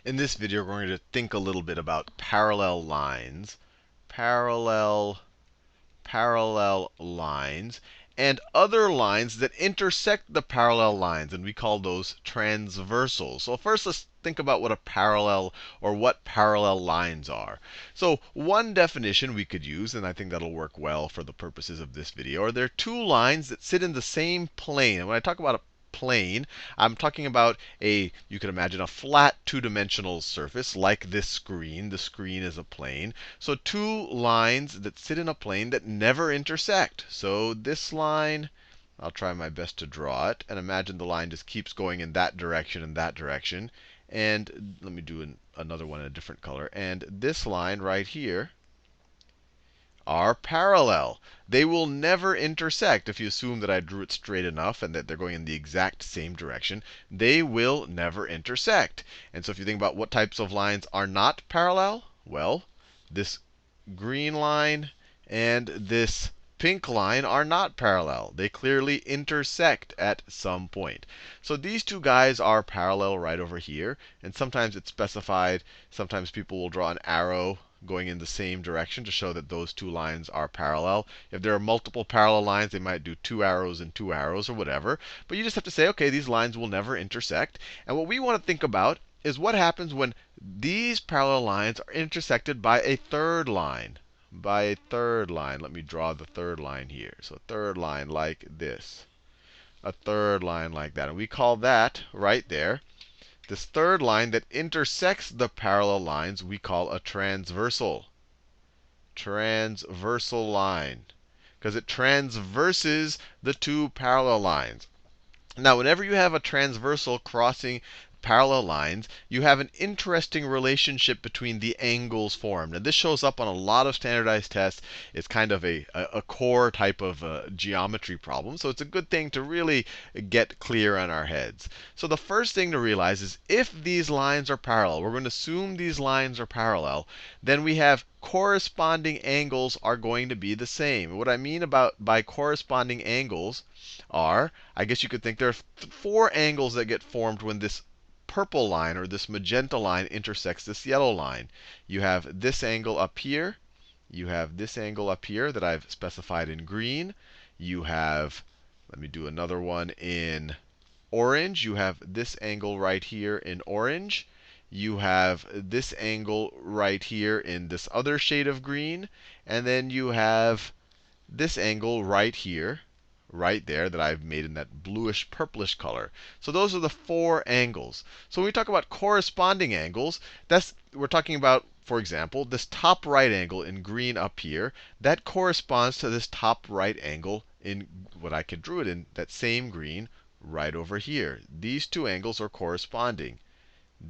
In this video, we're going to think a little bit about parallel lines, parallel, parallel lines, and other lines that intersect the parallel lines, and we call those transversals. So first, let's think about what a parallel or what parallel lines are. So one definition we could use, and I think that'll work well for the purposes of this video, are there two lines that sit in the same plane. And when I talk about a plane, I'm talking about you can imagine a flat two-dimensional surface like this screen. The screen is a plane. So two lines that sit in a plane that never intersect. So this line, I'll try my best to draw it. And imagine the line just keeps going in that direction and that direction. And let me do another one in a different color. And this line right here are parallel. They will never intersect. If you assume that I drew it straight enough and that they're going in the exact same direction, they will never intersect. And so if you think about what types of lines are not parallel, well, this green line and this pink line are not parallel. They clearly intersect at some point. So these two guys are parallel right over here. And sometimes it's specified. Sometimes people will draw an arrow going in the same direction to show that those two lines are parallel. If there are multiple parallel lines, they might do two arrows and two arrows or whatever. But you just have to say, OK, these lines will never intersect. And what we want to think about is what happens when these parallel lines are intersected by a third line. By a third line. Let me draw the third line here. So a third line like this. A third line like that. And we call that right there, this third line that intersects the parallel lines, we call a transversal. Transversal line. Because it transverses the two parallel lines. Now, whenever you have a transversal crossing parallel lines, you have an interesting relationship between the angles formed. And this shows up on a lot of standardized tests. It's kind of a core type of geometry problem. So it's a good thing to really get clear on our heads. So the first thing to realize is if these lines are parallel, we're going to assume these lines are parallel, then we have corresponding angles are going to be the same. What I mean by corresponding angles are, I guess you could think there are four angles that get formed when this purple line or this magenta line intersects this yellow line. You have this angle up here. You have this angle up here that I've specified in green. You have, let me do another one in orange. You have this angle right here in orange. You have this angle right here in this other shade of green. And then you have this angle right here, right there, that I've made in that bluish purplish color. So those are the four angles. So when we talk about corresponding angles, we're talking about, for example, this top right angle in green up here. That corresponds to this top right angle in what I could draw it in, that same green right over here. These two angles are corresponding.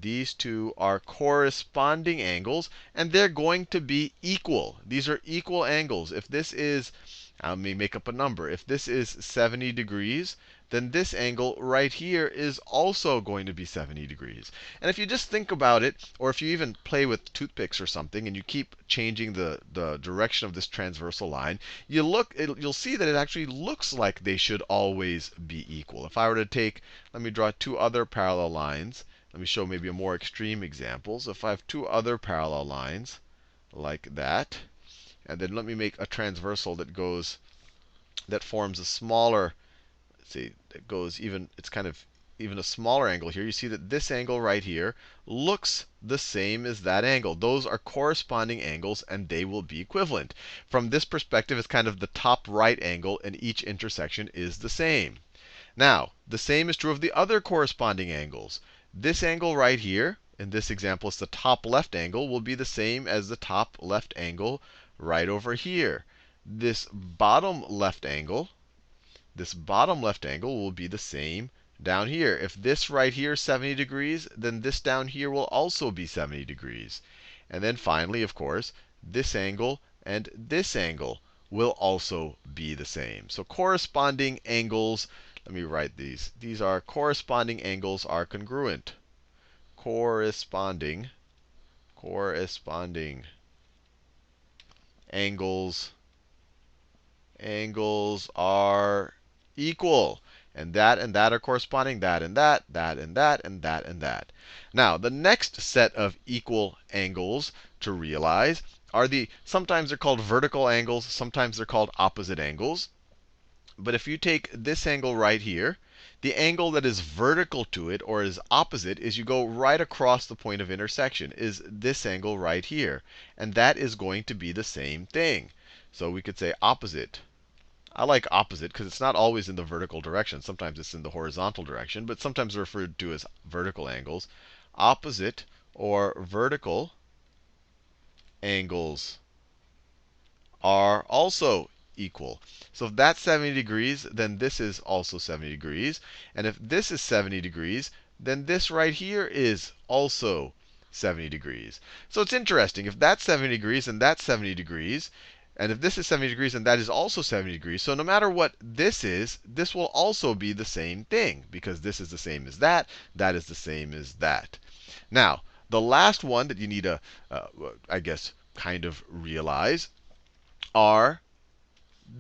These two are corresponding angles, and they're going to be equal. These are equal angles. If this is, let me make up a number. If this is 70 degrees, then this angle right here is also going to be 70 degrees. And if you just think about it, or if you even play with toothpicks or something, and you keep changing the direction of this transversal line, you'll see that it actually looks like they should always be equal. If I were to take, let me draw two other parallel lines. Let me show maybe a more extreme example. So if I have two other parallel lines like that, and then let me make a transversal that forms a smaller, let's see, it goes even, it's kind of even a smaller angle here. You see that this angle right here looks the same as that angle. Those are corresponding angles, and they will be equivalent. From this perspective, it's kind of the top right angle, and each intersection is the same. Now, the same is true of the other corresponding angles. This angle right here, in this example, it's the top left angle, will be the same as the top left angle right over here. This bottom left angle will be the same down here. If this right here is 70 degrees, then this down here will also be 70 degrees. And then finally, of course, this angle and this angle will also be the same. So corresponding angles, let me write these. These are corresponding angles are congruent. Corresponding angles are equal. And that are corresponding, that and that, that and that, and that and that. Now, the next set of equal angles to realize are sometimes they're called vertical angles, sometimes they're called opposite angles. But if you take this angle right here, the angle that is vertical to it, or is opposite, is you go right across the point of intersection, is this angle right here. And that is going to be the same thing. So we could say opposite. I like opposite because it's not always in the vertical direction. Sometimes it's in the horizontal direction, but sometimes referred to as vertical angles. Opposite or vertical angles are also equal. So if that's 70 degrees, then this is also 70 degrees. And if this is 70 degrees, then this right here is also 70 degrees. So it's interesting. If that's 70 degrees and that's 70 degrees, and if this is 70 degrees and that is also 70 degrees, so no matter what this is, this will also be the same thing, because this is the same as that is the same as that. Now, the last one that you need to, I guess, kind of realize are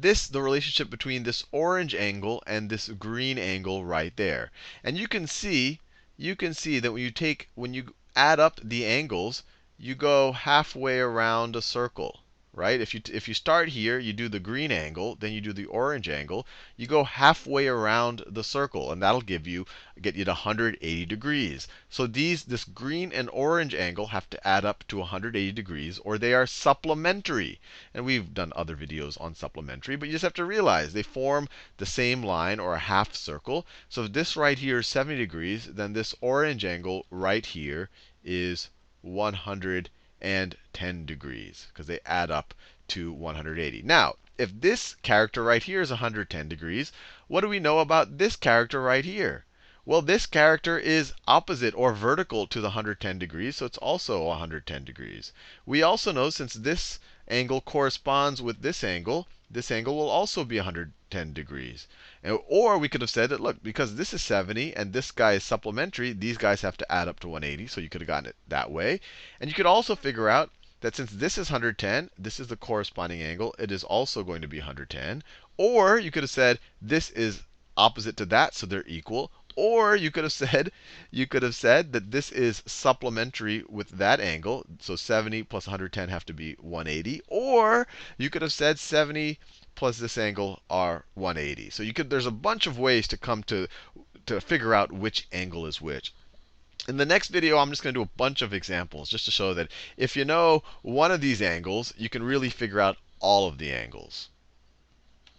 the relationship between this orange angle and this green angle right there. And you can see that when you add up the angles, you go halfway around a circle. Right? If you start here, you do the green angle, then you do the orange angle, you go halfway around the circle, and that'll get you to 180 degrees. So this green and orange angle have to add up to 180 degrees, or they are supplementary. And we've done other videos on supplementary, but you just have to realize they form the same line, or a half circle. So if this right here is 70 degrees, then this orange angle right here is 110 degrees, because they add up to 180. Now, if this character right here is 110 degrees, what do we know about this character right here? Well, this character is opposite or vertical to the 110 degrees, so it's also 110 degrees. We also know, since this angle corresponds with this angle will also be 110 degrees. Or we could have said that, look, because this is 70 and this guy is supplementary, these guys have to add up to 180. So you could have gotten it that way. And you could also figure out that since this is 110, this is the corresponding angle, it is also going to be 110. Or you could have said this is opposite to that, so they're equal. Or you could have said that this is supplementary with that angle. So 70 plus 110 have to be 180. Or you could have said 70 plus this angle are 180. So there's a bunch of ways to come to figure out which angle is which. In the next video, I'm just going to do a bunch of examples just to show that if you know one of these angles, you can really figure out all of the angles.